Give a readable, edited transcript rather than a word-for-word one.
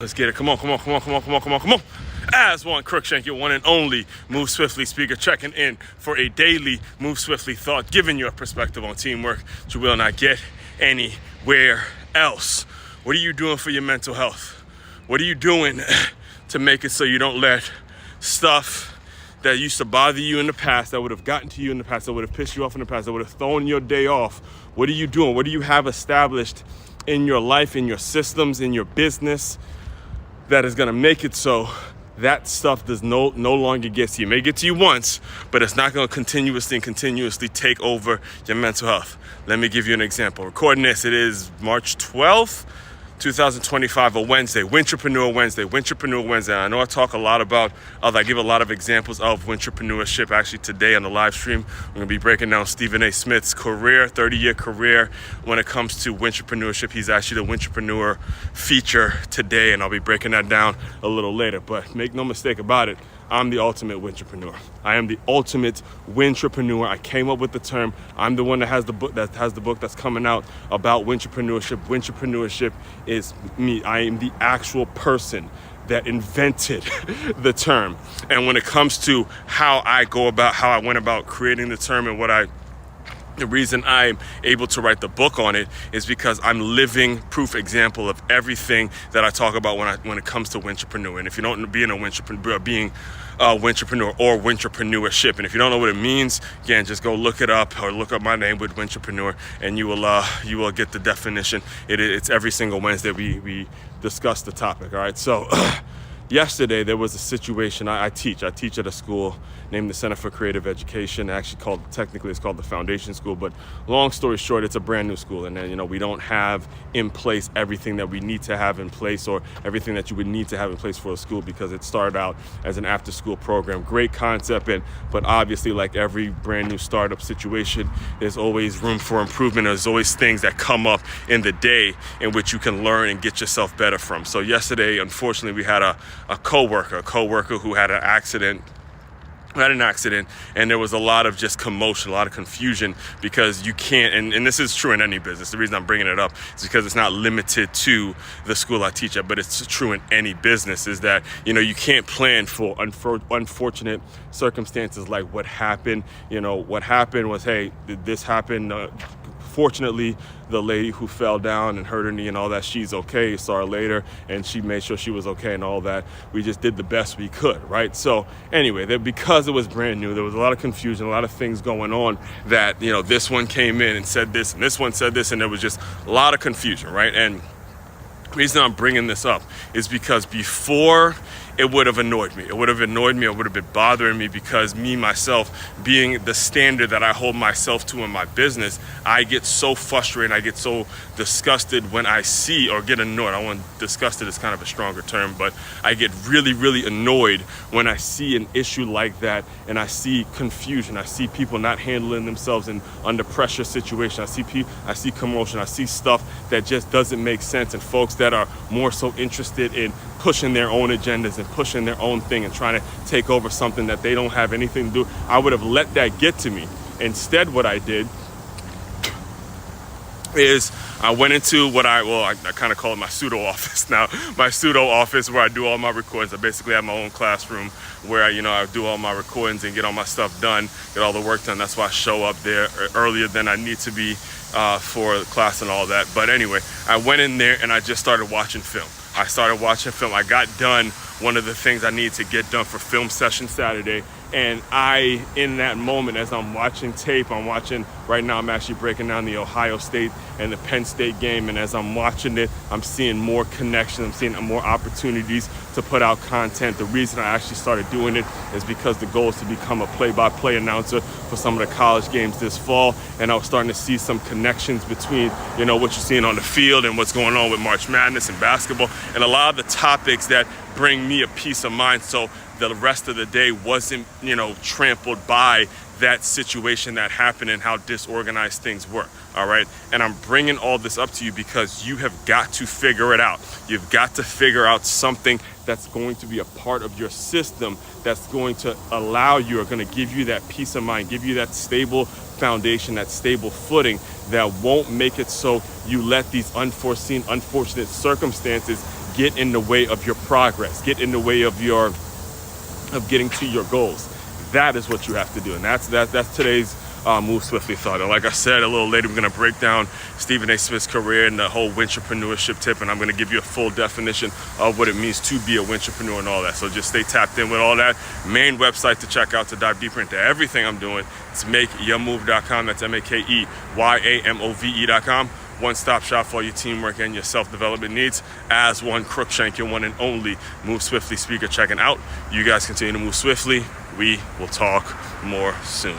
Let's get it. Come on, come on, come on, come on, come on, come on, come on. As one Crookshank, your one and only Move Swiftly speaker, checking in for a daily Move Swiftly thought, giving you a perspective on teamwork that you will not get anywhere else. What are you doing for your mental health? What are you doing to make it so you don't let stuff that used to bother you in the past, that would have gotten to you in the past, that would have pissed you off in the past, that would have thrown your day off? What are you doing? What do you have established in your life, in your systems, in your business, that is gonna make it so that stuff does no longer get to you? It may get to you once, but it's not gonna continuously take over your mental health. Let me give you an example. Recording this, it is March 12th, 2025, a Wednesday, Wintrepreneur Wednesday. I know I talk a lot about, I give a lot of examples of entrepreneurship. Actually, today on the live stream, we're gonna be breaking down Stephen A. Smith's career, 30-year career when it comes to entrepreneurship. He's actually the Wintrepreneur feature today, and I'll be breaking that down a little later. But make no mistake about it, I'm the ultimate wintrepreneur. I am the ultimate wintrepreneur. I came up with the term. I'm the one that has the book that's coming out about wintrepreneur. Wintrepreneur is me. I am the actual person that invented the term. And when it comes to how I went about creating the term and the reason I'm able to write the book on it is because I'm living proof example of everything that I talk about when it comes to wintrepreneur. And if you don't being a wintrepreneur or wintrapreneurship, and if you don't know what it means, again, just go look it up or look up my name with wintrepreneur, and you will get the definition. It's every single Wednesday we discuss the topic. All right, so. Yesterday, there was a situation. I teach at a school named the Center for Creative Education. Technically it's called the Foundation School, but long story short, it's a brand new school. And then, we don't have in place everything that we need to have in place, or everything that you would need to have in place for a school, because it started out as an after school program. Great concept, but obviously, like every brand new startup situation, there's always room for improvement. There's always things that come up in the day in which you can learn and get yourself better from. So yesterday, unfortunately, we had a coworker who had an accident, and there was a lot of just commotion, a lot of confusion, because you can't, and this is true in any business. The reason I'm bringing it up is because it's not limited to the school I teach at, but it's true in any business, is that, you can't plan for unfortunate circumstances like what happened. What happened was, hey, this happened. Fortunately, the lady who fell down and hurt her knee and all that, she's okay. Saw her later, and she made sure she was okay and all that. We just did the best we could, right? So anyway, because it was brand new, there was a lot of confusion, a lot of things going on that, this one came in and said this, and this one said this, and there was just a lot of confusion, right? And the reason I'm bringing this up is because before, it would have annoyed me. It would have been bothering me, because me, myself, being the standard that I hold myself to in my business, I get so frustrated, I get so disgusted when I see, or get annoyed. I want disgusted is kind of a stronger term, but I get really, really annoyed when I see an issue like that, and I see confusion. I see people not handling themselves in under pressure situations. I see commotion. I see stuff that just doesn't make sense, and folks that are more so interested in pushing their own agendas and pushing their own thing and trying to take over something that they don't have anything to do. I would have let that get to me. Instead, what I did is I went into I kind of call it my pseudo office now. My pseudo office, where I do all my recordings. I basically have my own classroom where I do all my recordings and get all my stuff done, get all the work done. That's why I show up there earlier than I need to be for class and all that. But anyway, I went in there and I just started watching film. I got done one of the things I need to get done for film session Saturday. And in that moment, as I'm watching tape, right now I'm actually breaking down the Ohio State and the Penn State game. And as I'm watching it, I'm seeing more connections. I'm seeing more opportunities to put out content. The reason I actually started doing it is because the goal is to become a play-by-play announcer for some of the college games this fall. And I was starting to see some connections between, what you're seeing on the field and what's going on with March Madness and basketball, and a lot of the topics that bring me a peace of mind, so the rest of the day wasn't, trampled by that situation that happened and how disorganized things were. All right. And I'm bringing all this up to you because you have got to figure it out. You've got to figure out something that's going to be a part of your system, that's going to allow you, or going to give you that peace of mind, give you that stable foundation, that stable footing, that won't make it so you let these unforeseen, unfortunate circumstances get in the way of your progress, get in the way of getting to your goals. That is what you have to do. And that's today's Move Swiftly thought. And like I said, a little later, we're going to break down Stephen A. Smith's career and the whole wintrepreneur tip. And I'm going to give you a full definition of what it means to be a wintrepreneur and all that. So just stay tapped in with all that. Main website to check out to dive deeper into everything I'm doing. It's makeyourmove.com. That's MakeYamove.com. One-stop shop for all your teamwork and your self-development needs. As one Crookshank, your one and only Move Swiftly speaker checking out. You guys continue to move swiftly. We will talk more soon.